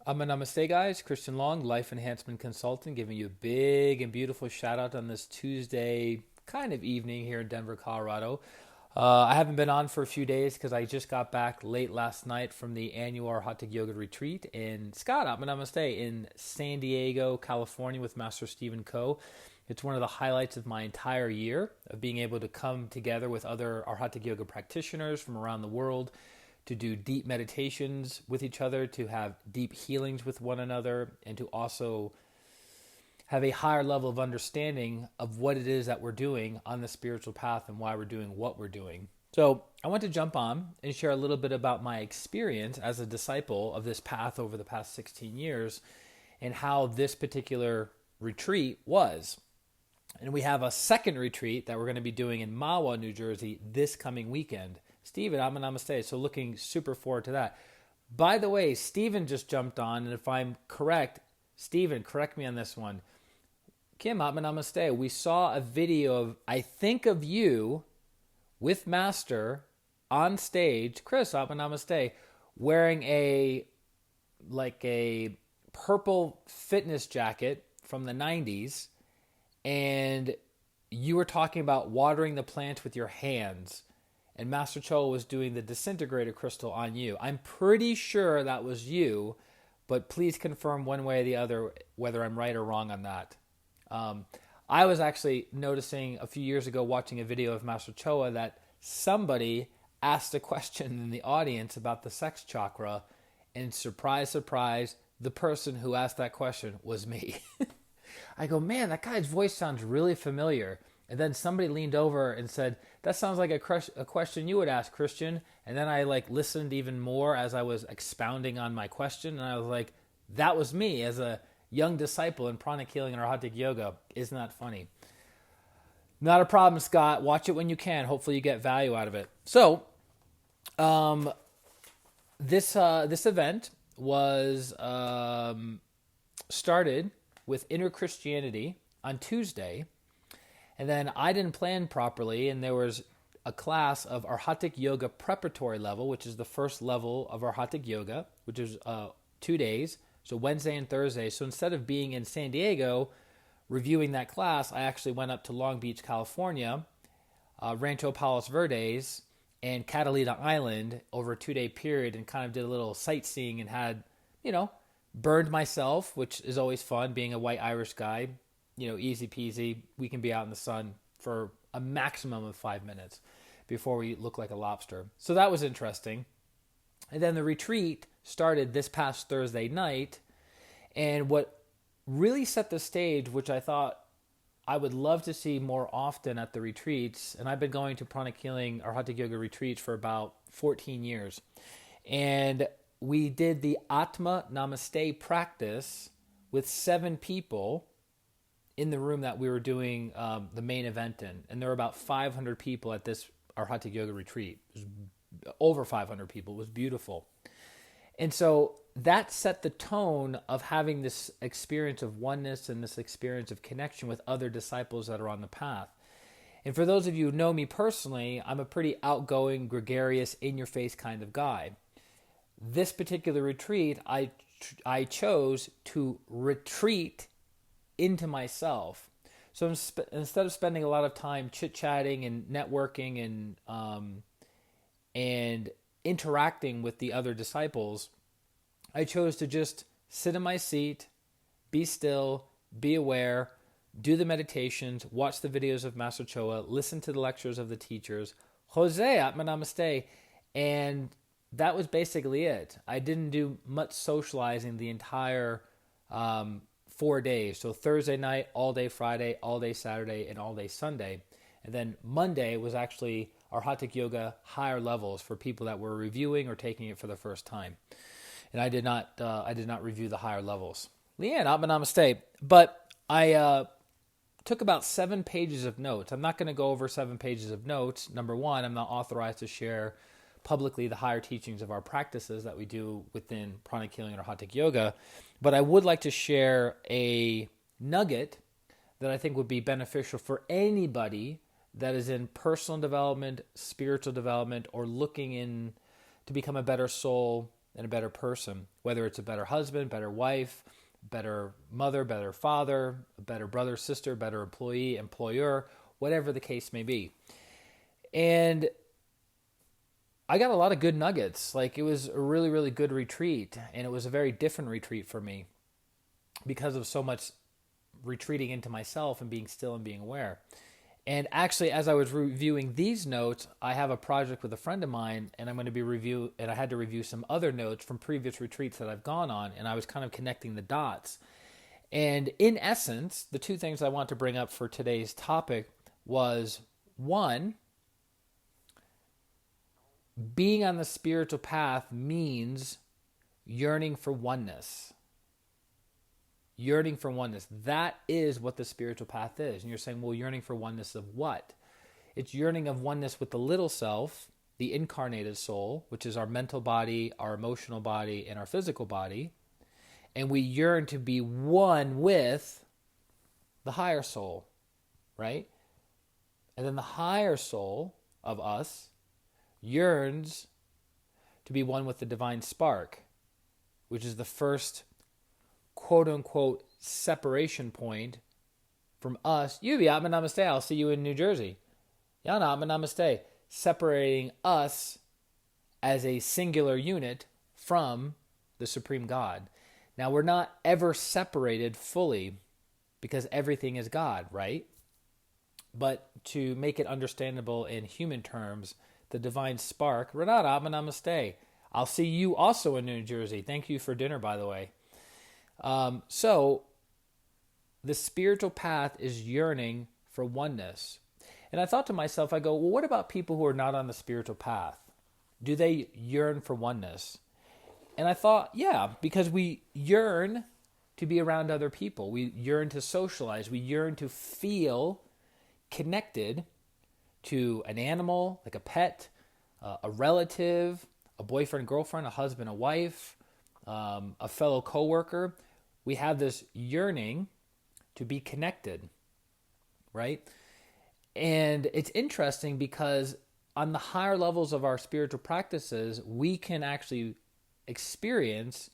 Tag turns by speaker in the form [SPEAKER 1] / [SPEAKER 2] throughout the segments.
[SPEAKER 1] Namaste, guys. ChristianRLong, Life Enhancement Consultant, giving you a big and beautiful shout out on this Tuesday kind of evening here in Denver, Colorado. I haven't been on for a few days because I just got back late last night from the annual Arhatic Yoga Retreat in Scott, Namaste, in San Diego, California with Master Stephen Coe. It's one of the highlights of my entire year of being able to come together with other Arhatic Yoga practitioners from around the world to do deep meditations with each other, to have deep healings with one another, and to also have a higher level of understanding of what it is that we're doing on the spiritual path and why we're doing what we're doing. So I want to jump on and share a little bit about my experience as a disciple of this path over the past 16 years and how this particular retreat was. And we have a second retreat that we're going to be doing in Mahwah, New Jersey this coming weekend. Stephen, Namaste. So looking super forward to that. By the way, Stephen just jumped on, and if I'm correct, Stephen, correct me on this one. Kim, Namaste. We saw a video of, I think, of you with Master on stage, Chris, Namaste, wearing a purple fitness jacket from the 90s, and you were talking about watering the plants with your hands. And Master Cho was doing the disintegrator crystal on you. I'm pretty sure that was you, but please confirm one way or the other whether I'm right or wrong on that. I was actually noticing a few years ago watching a video of Master Choa that somebody asked a question in the audience about the sex chakra, and surprise, surprise, the person who asked that question was me. I go, man, that guy's voice sounds really familiar. And then somebody leaned over and said, that sounds like a question you would ask, Christian. And then I listened even more as I was expounding on my question. And I was like, that was me as a young disciple in pranic healing and Arhatic yoga. Isn't that funny? Not a problem, Scott. Watch it when you can. Hopefully you get value out of it. So this event was started with Inner Christianity on Tuesday. And then I didn't plan properly, and there was a class of Arhatic Yoga preparatory level, which is the first level of Arhatic Yoga, which is 2 days, so Wednesday and Thursday. So instead of being in San Diego reviewing that class, I actually went up to Long Beach, California, Rancho Palos Verdes, and Catalina Island over a 2-day period, and kind of did a little sightseeing and had, burned myself, which is always fun, being a white Irish guy. Easy peasy. We can be out in the sun for a maximum of 5 minutes before we look like a lobster. So that was interesting. And then the retreat started this past Thursday night. And what really set the stage, which I thought I would love to see more often at the retreats, and I've been going to pranic healing or Arhatic yoga retreats for about 14 years. And we did the Atma Namaste practice with 7 people in the room that we were doing the main event in. And there were about 500 people at this Arhatic yoga retreat. It was over 500 people. It was beautiful. And so that set the tone of having this experience of oneness and this experience of connection with other disciples that are on the path. And for those of you who know me personally, I'm a pretty outgoing, gregarious, in-your-face kind of guy. This particular retreat, I chose to retreat into myself. So instead of spending a lot of time chit-chatting and networking and interacting with the other disciples, I chose to just sit in my seat, be still, be aware, do the meditations, watch the videos of Master Choa, listen to the lectures of the teachers, Jose, Atma Namaste, and that was basically it. I didn't do much socializing the entire 4 days. So Thursday night, all day Friday, all day Saturday, and all day Sunday. And then Monday was actually Arhatic yoga higher levels for people that were reviewing or taking it for the first time. And I did not review the higher levels. Leanne, Atma Namaste. But I took about 7 pages of notes. I'm not going to go over 7 pages of notes. Number one, I'm not authorized to share publicly the higher teachings of our practices that we do within pranic healing and Arhatic yoga. But I would like to share a nugget that I think would be beneficial for anybody that is in personal development, spiritual development, or looking in to become a better soul, and a better person, whether it's a better husband, better wife, better mother, better father, a better brother, sister, better employee, employer, whatever the case may be. And I got a lot of good nuggets. Like, it was a really, really good retreat, and it was a very different retreat for me because of so much retreating into myself and being still and being aware. And actually, as I was reviewing these notes, I have a project with a friend of mine, and I'm going to and I had to review some other notes from previous retreats that I've gone on, and I was kind of connecting the dots. And in essence, the two things I want to bring up for today's topic was, one, being on the spiritual path means yearning for oneness. Yearning for oneness. That is what the spiritual path is. And you're saying, well, yearning for oneness of what? It's yearning of oneness with the little self, the incarnated soul, which is our mental body, our emotional body, and our physical body. And we yearn to be one with the higher soul, right? And then the higher soul of us yearns to be one with the divine spark, which is the first quote-unquote separation point from us. Yuvi, Atma Namaste, I'll see you in New Jersey. Yana, Atma Namaste. Separating us as a singular unit from the Supreme God. Now, we're not ever separated fully because everything is God, right? But to make it understandable in human terms, the divine spark, Renata, Atma Namaste. I'll see you also in New Jersey. Thank you for dinner, by the way. So the spiritual path is yearning for oneness. And I thought to myself, I go, well, what about people who are not on the spiritual path? Do they yearn for oneness? And I thought, yeah, because we yearn to be around other people. We yearn to socialize. We yearn to feel connected to an animal, like a pet, a relative, a boyfriend, girlfriend, a husband, a wife, a fellow coworker. We have this yearning to be connected, right? And it's interesting because on the higher levels of our spiritual practices, we can actually experience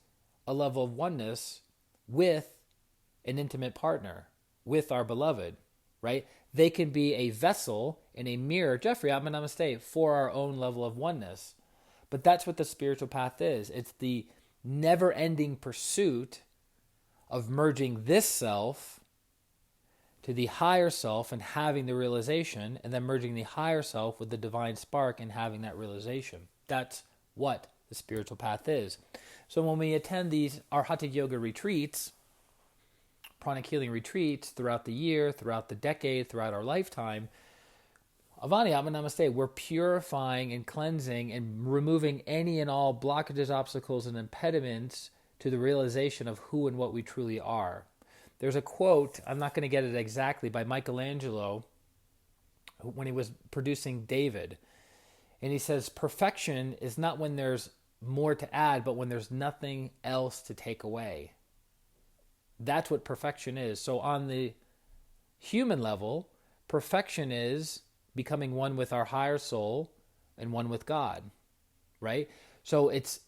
[SPEAKER 1] a level of oneness with an intimate partner, with our beloved, right? They can be a vessel and a mirror, Jeffrey, Atma Namaste, for our own level of oneness. But that's what the spiritual path is. It's the never-ending pursuit of merging this self to the higher self and having the realization, and then merging the higher self with the divine spark and having that realization. That's what the spiritual path is. So when we attend these Arhatic Yoga Retreats, pranic healing retreats throughout the year, throughout the decade, throughout our lifetime, Avani Atma Namaste, we're purifying and cleansing and removing any and all blockages, obstacles, and impediments to the realization of who and what we truly are. There's a quote, I'm not going to get it exactly, by Michelangelo when he was producing David. And he says, perfection is not when there's more to add, but when there's nothing else to take away. That's what perfection is. So on the human level, perfection is becoming one with our higher soul and one with God, right? So it's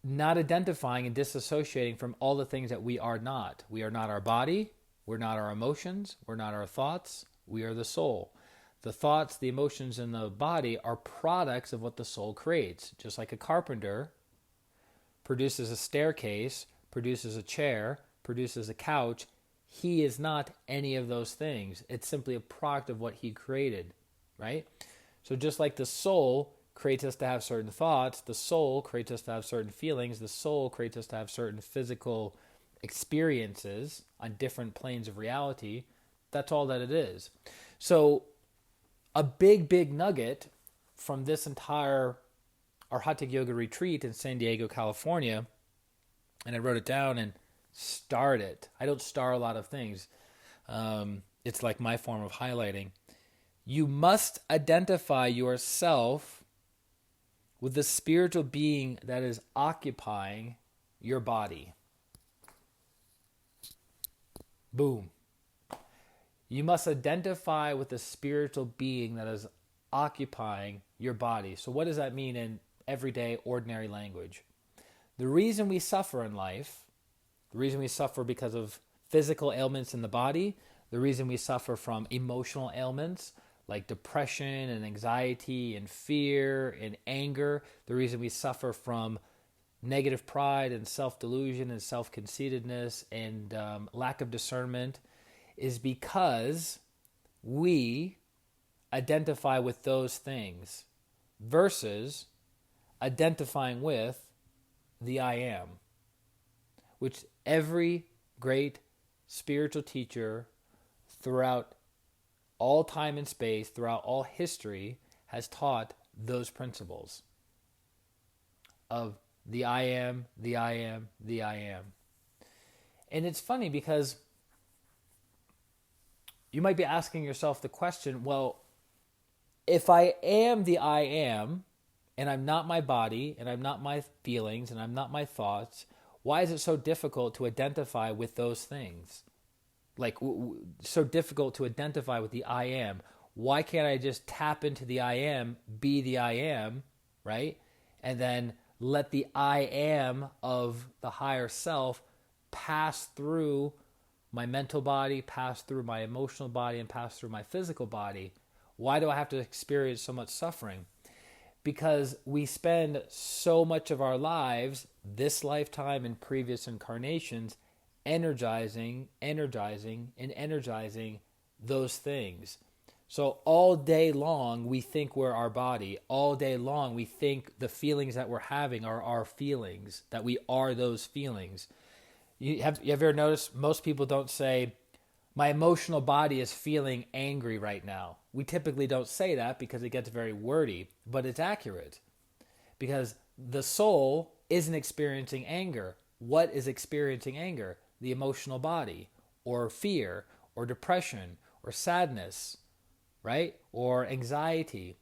[SPEAKER 1] not identifying and disassociating from all the things that we are not. We are not our body. We're not our emotions. We're not our thoughts. We are the soul. The thoughts, the emotions, and the body are products of what the soul creates. Just like a carpenter produces a staircase, produces a chair, produces a couch, he is not any of those things. It's simply a product of what he created, right? So just like the soul creates us to have certain thoughts, the soul creates us to have certain feelings, the soul creates us to have certain physical experiences on different planes of reality. That's all that it is. So a big nugget from this entire Arhatic Yoga Retreat in San Diego, California, and I wrote it down and starred it. I don't star a lot of things. It's like my form of highlighting. You must identify yourself with the spiritual being that is occupying your body. Boom. You must identify with the spiritual being that is occupying your body. So what does that mean in everyday, ordinary language? The reason we suffer in life, the reason we suffer because of physical ailments in the body, the reason we suffer from emotional ailments like depression and anxiety and fear and anger, the reason we suffer from negative pride and self-delusion and self-conceitedness and lack of discernment is because we identify with those things versus identifying with the I am, which every great spiritual teacher throughout all time and space, throughout all history, has taught those principles of the I am, the I am, the I am. And it's funny because you might be asking yourself the question, well, if I am the I am, and I'm not my body, and I'm not my feelings, and I'm not my thoughts, why is it so difficult to identify with those things? Like, so difficult to identify with the I am. Why can't I just tap into the I am, be the I am, right? And then let the I am of the higher self pass through my mental body, pass through my emotional body, and pass through my physical body? Why do I have to experience so much suffering? Because we spend so much of our lives, this lifetime and previous incarnations, energizing those things. So all day long, we think we're our body. All day long, we think the feelings that we're having are our feelings, that we are those feelings. You ever noticed most people don't say, my emotional body is feeling angry right now. We typically don't say that because it gets very wordy, but it's accurate. Because the soul isn't experiencing anger. What is experiencing anger? The emotional body, or fear, or depression, or sadness, right? Or anxiety.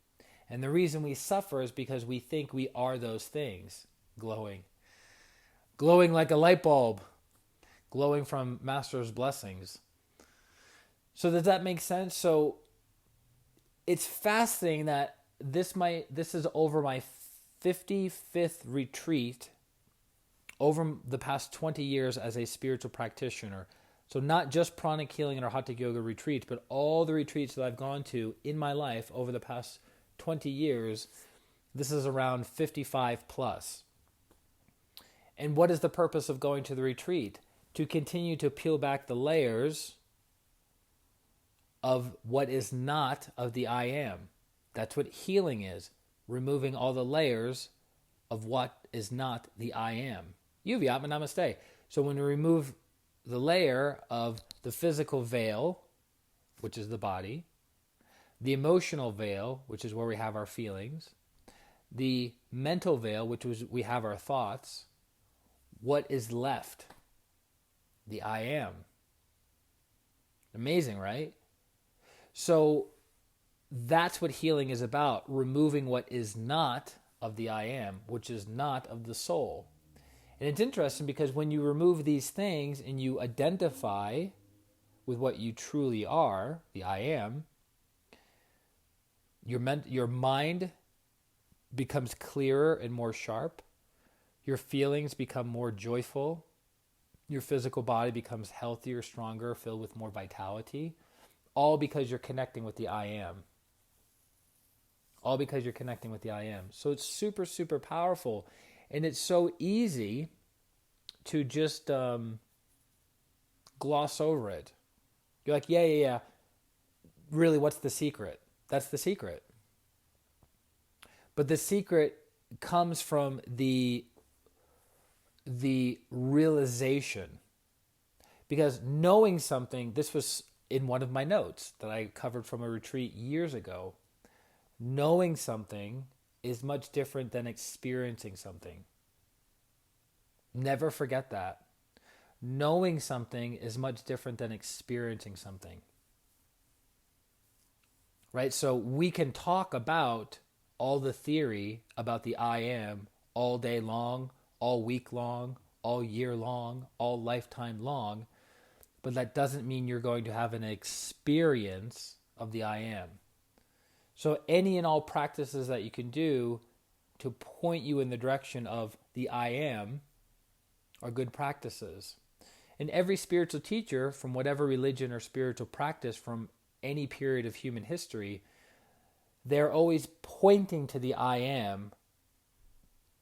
[SPEAKER 1] And the reason we suffer is because we think we are those things. Glowing like a light bulb, glowing from Master's blessings. So does that make sense? So it's fascinating that this is over my 55th retreat over the past 20 years as a spiritual practitioner. So not just pranic healing and Arhatic Yoga retreats, but all the retreats that I've gone to in my life over the past 20 years, this is around 55 plus. And what is the purpose of going to the retreat? To continue to peel back the layers of what is not of the I am. That's what healing is. Removing all the layers of what is not the I am. Yuvyatma Namaste. So when we remove the layer of the physical veil, which is the body, the emotional veil, which is where we have our feelings, the mental veil, which is we have our thoughts, what is left? The I am. Amazing, right? So that's what healing is about, removing what is not of the I am, which is not of the soul. And it's interesting because when you remove these things and you identify with what you truly are, the I am, your mind becomes clearer and more sharp. Your feelings become more joyful. Your physical body becomes healthier, stronger, filled with more vitality. All because you're connecting with the I am. All because you're connecting with the I am. So it's super, super powerful. And it's so easy to just gloss over it. You're like, yeah. Really, what's the secret? That's the secret. But the secret comes from the realization. Because knowing something, this was in one of my notes that I covered from a retreat years ago. Knowing something is much different than experiencing something. Never forget that. Knowing something is much different than experiencing something. Right? So we can talk about all the theory about the I am all day long, all week long, all year long, all lifetime long, but that doesn't mean you're going to have an experience of the I am. So any and all practices that you can do to point you in the direction of the I am are good practices. And every spiritual teacher from whatever religion or spiritual practice from any period of human history, they're always pointing to the I am.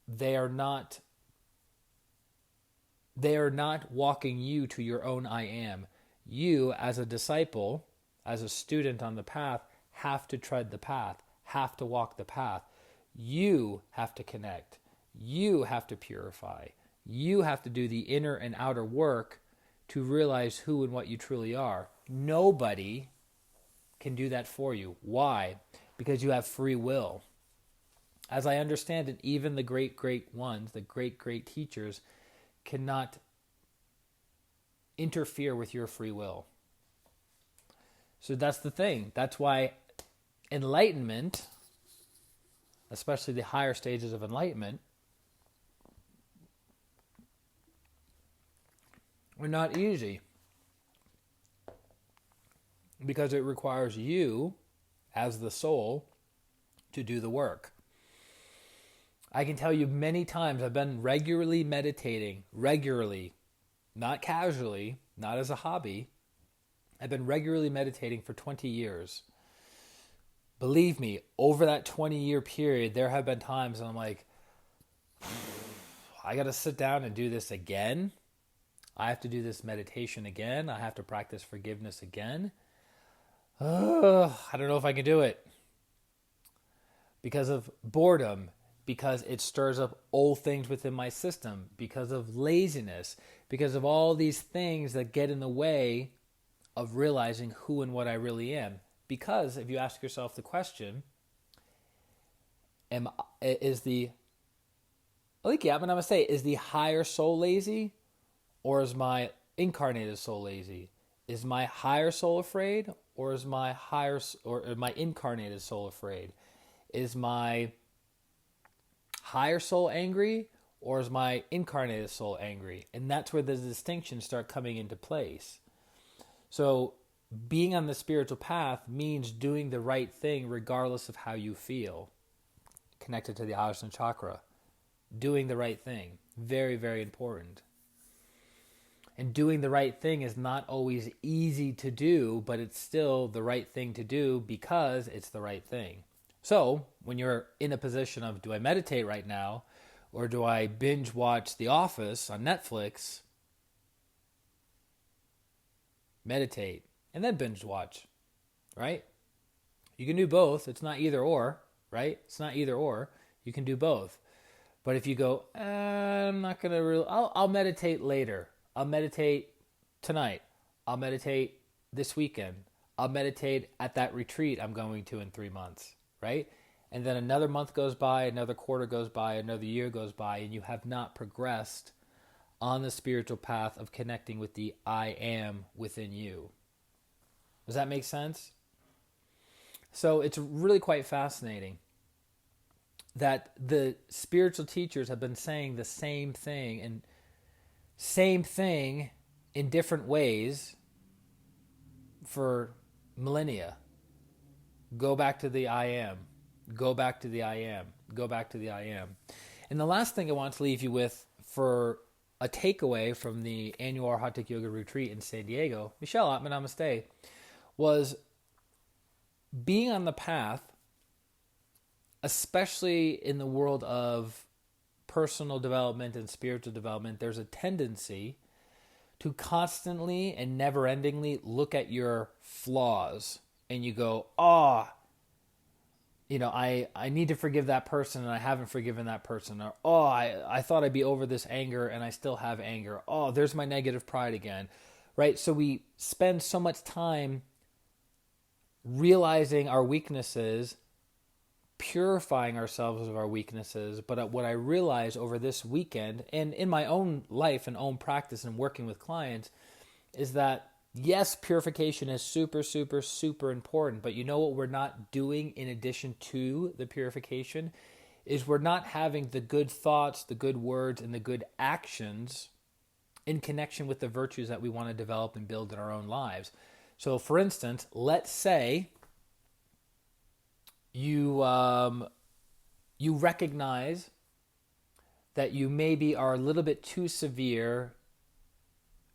[SPEAKER 1] They are not walking you to your own I am. You, as a disciple, as a student on the path, have to tread the path, have to walk the path. You have to connect. You have to purify. You have to do the inner and outer work to realize who and what you truly are. Nobody can do that for you. Why? Because you have free will. As I understand it, even the great ones, the great teachers, cannot interfere with your free will. So that's the thing. That's why enlightenment, especially the higher stages of enlightenment, are not easy. Because it requires you, as the soul, to do the work. I can tell you many times I've been regularly meditating, not casually, not as a hobby. I've been regularly meditating for 20 years. Believe me, over that 20-year period, there have been times when I'm like, I got to sit down and do this again. I have to do this meditation again. I have to practice forgiveness again. I don't know if I can do it. Because of boredom, because it stirs up old things within my system, because of laziness, because of all these things that get in the way of realizing who and what I really am. Because if you ask yourself the question, is the higher soul lazy, or is my incarnated soul lazy? Is my higher soul afraid, or is my incarnated soul afraid? Is my higher soul angry, or is my incarnated soul angry? And that's where the distinctions start coming into place. So being on the spiritual path means doing the right thing regardless of how you feel. Connected to the Ajna chakra. Doing the right thing. Very, very important. And doing the right thing is not always easy to do, but it's still the right thing to do because it's the right thing. So, when you're in a position of, do I meditate right now, or do I binge watch The Office on Netflix? Meditate, and then binge watch, right? You can do both. It's not either or, right? It's not either or. You can do both. But if you go, I'm not going to I'll meditate later. I'll meditate tonight. I'll meditate this weekend. I'll meditate at that retreat I'm going to in 3 months. Right? And then another month goes by, another quarter goes by, another year goes by, and you have not progressed on the spiritual path of connecting with the I am within you. Does that make sense? So it's really quite fascinating that the spiritual teachers have been saying the same thing in different ways for millennia. Go back to the I am. Go back to the I am. Go back to the I am. And the last thing I want to leave you with for a takeaway from the annual Arhatic Yoga Retreat in San Diego, Michelle Atman Namaste, was being on the path, especially in the world of personal development and spiritual development, there's a tendency to constantly and never-endingly look at your flaws. And you go, I need to forgive that person and I haven't forgiven that person. Or, I thought I'd be over this anger and I still have anger. Oh, there's my negative pride again. Right? So we spend so much time realizing our weaknesses, purifying ourselves of our weaknesses. But what I realized over this weekend and in my own life and own practice and working with clients is that yes, purification is super, super, super important, but you know what we're not doing in addition to the purification is we're not having the good thoughts, the good words, and the good actions in connection with the virtues that we want to develop and build in our own lives. So, for instance, let's say you recognize that you maybe are a little bit too severe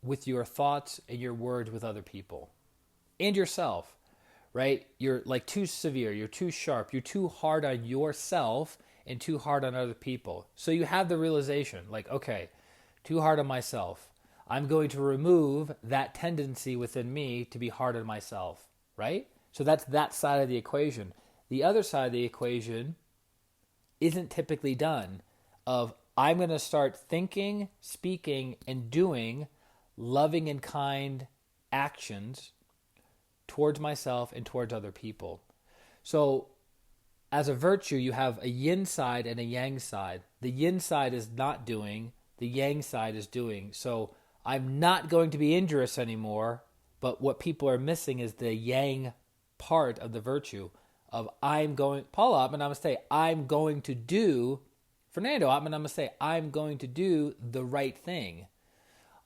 [SPEAKER 1] with your thoughts and your words with other people and yourself, right? You're like too severe, you're too sharp, you're too hard on yourself and too hard on other people. So you have the realization, like, okay, too hard on myself. I'm going to remove that tendency within me to be hard on myself, right? So that's that side of the equation. The other side of the equation isn't typically done of I'm going to start thinking, speaking, and doing loving and kind actions towards myself and towards other people. So as a virtue, you have a yin side and a yang side. The yin side is not doing, the yang side is doing. So I'm not going to be injurious anymore, but what people are missing is the yang part of the virtue of Paul Ottman, I'm going to say, I'm going to do, Fernando Ottman, I'm going to say, I'm going to do the right thing.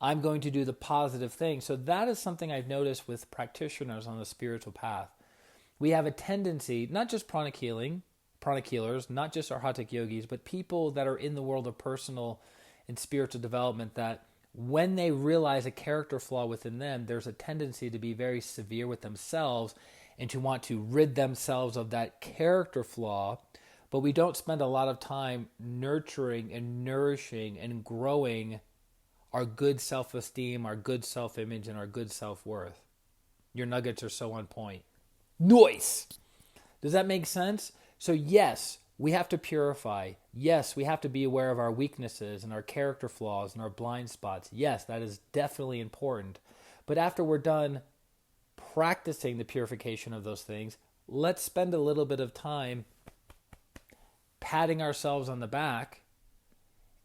[SPEAKER 1] I'm going to do the positive thing. So that is something I've noticed with practitioners on the spiritual path. We have a tendency, not just pranic healers, not just Arhatic yogis, but people that are in the world of personal and spiritual development, that when they realize a character flaw within them, there's a tendency to be very severe with themselves and to want to rid themselves of that character flaw. But we don't spend a lot of time nurturing and nourishing and growing our good self-esteem, our good self-image, and our good self-worth. Your nuggets are so on point. Nice! Does that make sense? So yes, we have to purify. Yes, we have to be aware of our weaknesses and our character flaws and our blind spots. Yes, that is definitely important. But after we're done practicing the purification of those things, let's spend a little bit of time patting ourselves on the back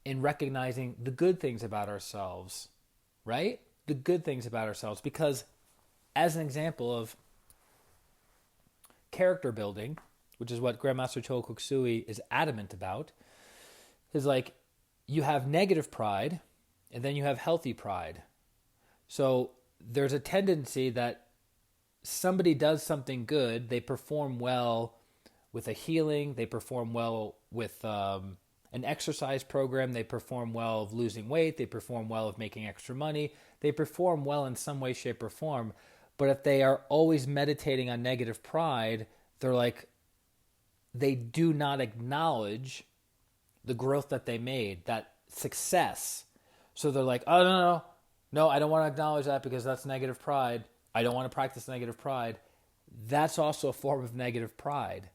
[SPEAKER 1] and recognizing the good things about ourselves, right? The good things about ourselves. Because as an example of character building, which is what Grandmaster Choa Kok Sui is adamant about, is like you have negative pride and then you have healthy pride. So there's a tendency that somebody does something good, they perform well with a healing, they perform well with an exercise program, they perform well of losing weight, they perform well of making extra money, they perform well in some way, shape, or form. But if they are always meditating on negative pride, they're like, they do not acknowledge the growth that they made, that success. So they're like, oh, no, I don't want to acknowledge that because that's negative pride. I don't want to practice negative pride. That's also a form of negative pride,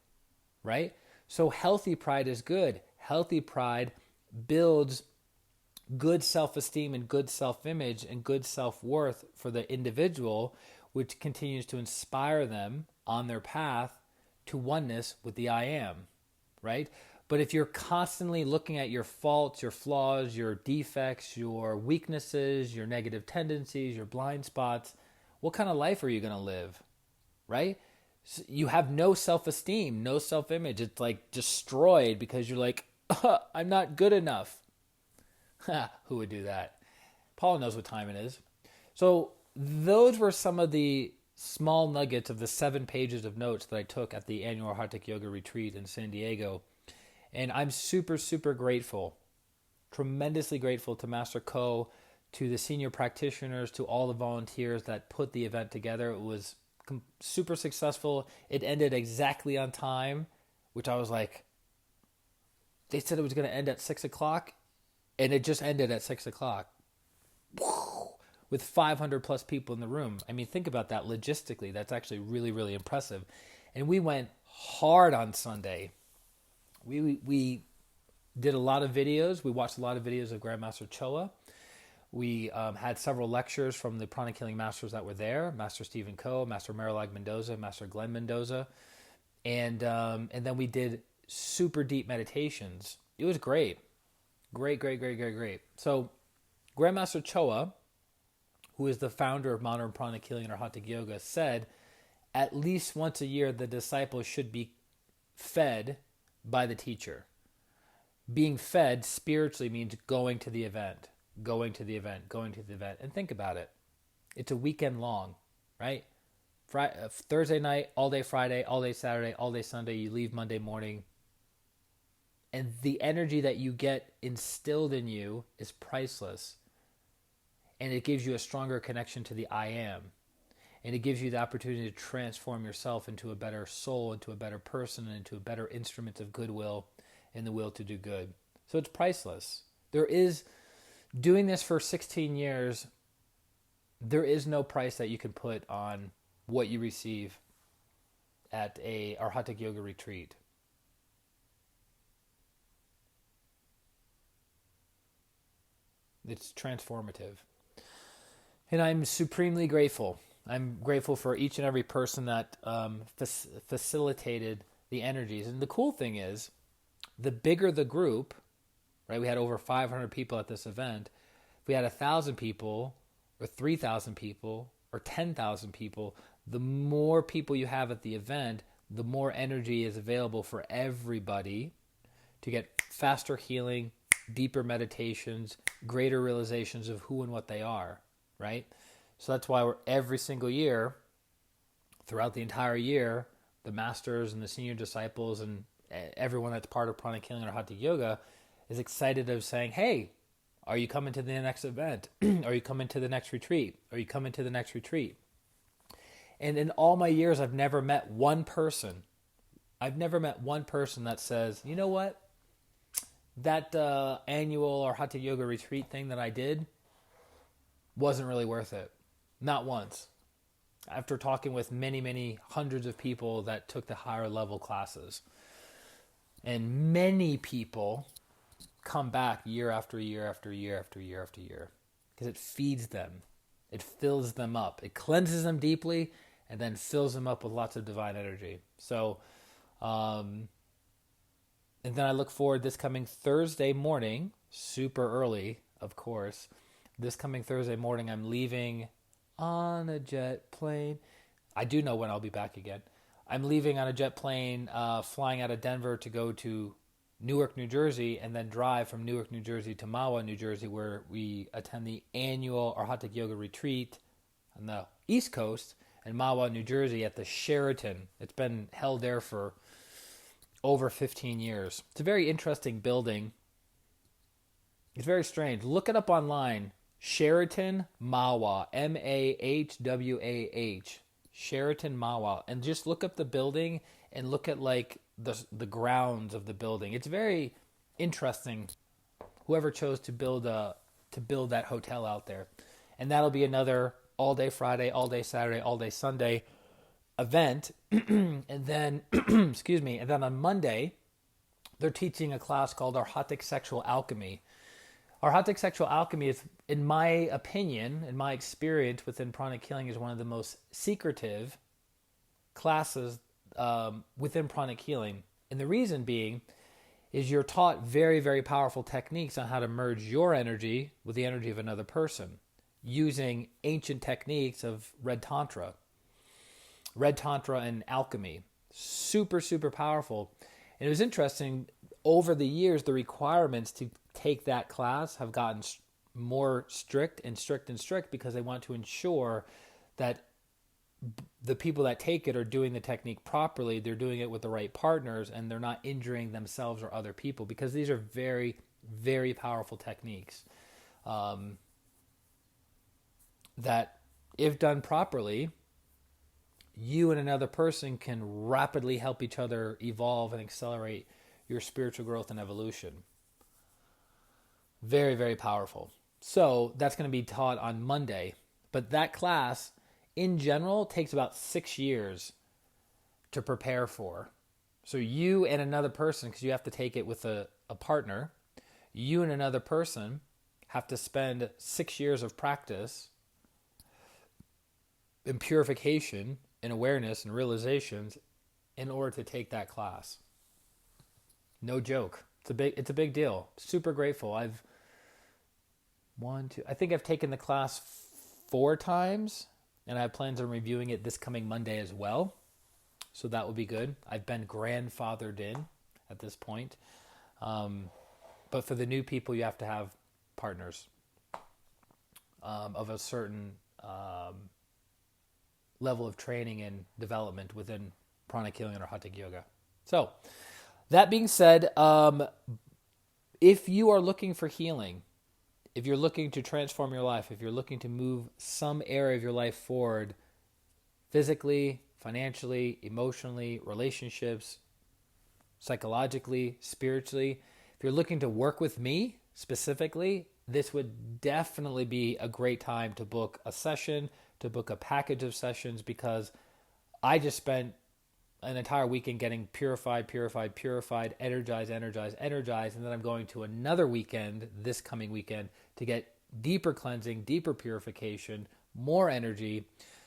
[SPEAKER 1] right? So healthy pride is good. Healthy pride builds good self-esteem and good self-image and good self-worth for the individual, which continues to inspire them on their path to oneness with the I am, right? But if you're constantly looking at your faults, your flaws, your defects, your weaknesses, your negative tendencies, your blind spots, what kind of life are you going to live, right? So you have no self-esteem, no self-image. It's like destroyed because you're like, I'm not good enough. Who would do that? Paula knows what time it is. So those were some of the small nuggets of the 7 pages of notes that I took at the annual Arhatic Yoga Retreat in San Diego. And I'm super, super grateful, tremendously grateful to Master Ko, to the senior practitioners, to all the volunteers that put the event together. It was super successful. It ended exactly on time, which I was like, they said it was going to end at 6 o'clock, and it just ended at 6 o'clock. With 500 plus people in the room. I mean, think about that logistically. That's actually really, really impressive. And we went hard on Sunday. We did a lot of videos. We watched a lot of videos of Grandmaster Choa. We had several lectures from the pranic healing masters that were there. Master Stephen Ko, Master Marilag Mendoza, Master Glenn Mendoza. And then we did super deep meditations. It was great. Great. So Grandmaster Choa, who is the founder of modern pranic healing and Arhatic yoga, said at least once a year the disciple should be fed by the teacher. Being fed spiritually means going to the event. And think about it. It's a weekend long, right? Thursday night, all day Friday, all day Saturday, all day Sunday. You leave Monday morning. And the energy that you get instilled in you is priceless. And it gives you a stronger connection to the I am. And it gives you the opportunity to transform yourself into a better soul, into a better person, and into a better instrument of goodwill and the will to do good. So it's priceless. There is, doing this for 16 years, there is no price that you can put on what you receive at a Arhatic Yoga Retreat. It's transformative. And I'm supremely grateful. I'm grateful for each and every person that facilitated the energies. And the cool thing is, the bigger the group, right? We had over 500 people at this event. If we had 1,000 people, or 3,000 people, or 10,000 people, the more people you have at the event, the more energy is available for everybody to get faster healing, deeper meditations, greater realizations of who and what they are, right? So that's why every single year, throughout the entire year, the masters and the senior disciples and everyone that's part of pranic healing or Arhatic yoga is excited of saying, hey, are you coming to the next event? Are you coming to the next retreat? Are you coming to the next retreat? And in all my years, I've never met one person. That says, you know what? That annual Arhatic yoga retreat thing that I did wasn't really worth it. Not once. After talking with many, many hundreds of people that took the higher level classes. And many people come back year after year after year after year after year because it feeds them. It fills them up. It cleanses them deeply and then fills them up with lots of divine energy. So, and then I look forward this coming Thursday morning, super early, of course. This coming Thursday morning, I'm leaving on a jet plane. I do know when I'll be back again. I'm leaving on a jet plane, flying out of Denver to go to Newark, New Jersey, and then drive from Newark, New Jersey to Mahwah, New Jersey, where we attend the annual Arhatic Yoga Retreat on the East Coast in Mahwah, New Jersey at the Sheraton. It's been held there for over 15 years. It's a very interesting building. It's very strange. Look it up online. Sheraton Mahwah, Mahwah, Sheraton Mahwah, and just look up the building and look at like the grounds of the building. It's very interesting. Whoever chose to build that hotel out there, and that'll be another all day Friday, all day Saturday, all day Sunday event, and then excuse me, and then on Monday they're teaching a class called Arhatic Sexual Alchemy. Arhatic Sexual Alchemy is, in my opinion, in my experience within pranic healing, is one of the most secretive classes within pranic healing. And the reason being is you're taught very, very powerful techniques on how to merge your energy with the energy of another person using ancient techniques of Red Tantra and alchemy. Super, super powerful. And it was interesting, over the years, the requirements to take that class have gotten more strict because they want to ensure that the people that take it are doing the technique properly, they're doing it with the right partners, and they're not injuring themselves or other people, because these are very, very powerful techniques that, if done properly, you and another person can rapidly help each other evolve and accelerate your spiritual growth and evolution. Very, very powerful. So that's going to be taught on Monday. But that class, in general, takes about 6 years to prepare for. So you and another person, because you have to take it with a partner, you and another person have to spend 6 years of practice in purification and awareness and realizations in order to take that class. No joke. It's a big deal. Super grateful. I think I've taken the class 4 times, and I have plans on reviewing it this coming Monday as well. So that will be good. I've been grandfathered in at this point. But for the new people, you have to have partners of a certain level of training and development within pranic healing and Arhatic yoga. So That being said, if you are looking for healing, if you're looking to transform your life, if you're looking to move some area of your life forward, physically, financially, emotionally, relationships, psychologically, spiritually, if you're looking to work with me specifically, this would definitely be a great time to book a session, to book a package of sessions, because I just spent an entire weekend getting purified, energized, and then I'm going to another weekend, this coming weekend, to get deeper cleansing, deeper purification, more energy.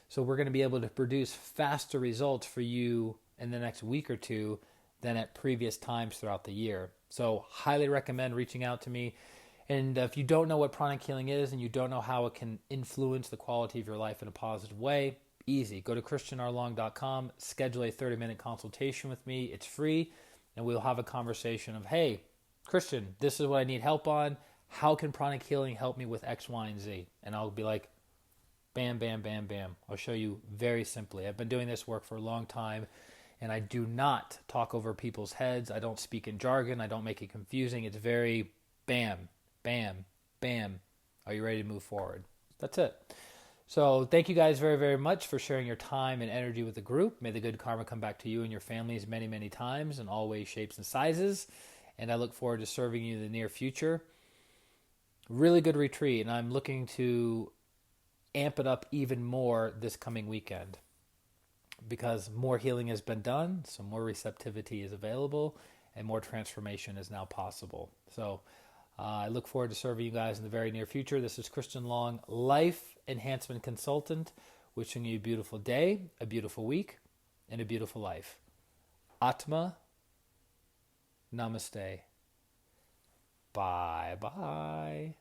[SPEAKER 1] So we're going to be able to produce faster results for you in the next week or two than at previous times throughout the year. So highly recommend reaching out to me. And if you don't know what pranic healing is and you don't know how it can influence the quality of your life in a positive way, easy. Go to ChristianRLong.com, schedule a 30-minute consultation with me. It's free, and we'll have a conversation of, hey, Christian, this is what I need help on. How can pranic healing help me with X, Y, and Z? And I'll be like, bam, bam, bam, bam. I'll show you very simply. I've been doing this work for a long time, and I do not talk over people's heads. I don't speak in jargon. I don't make it confusing. It's very bam, bam, bam. Are you ready to move forward? That's it. So thank you guys very, very much for sharing your time and energy with the group. May the good karma come back to you and your families many, many times in all ways, shapes, and sizes. And I look forward to serving you in the near future. Really good retreat, and I'm looking to amp it up even more this coming weekend because more healing has been done, so more receptivity is available, and more transformation is now possible. So I look forward to serving you guys in the very near future. This is Christian Long, Life Enhancement Consultant, wishing you a beautiful day, a beautiful week, and a beautiful life. Atma, Namaste. Bye-bye.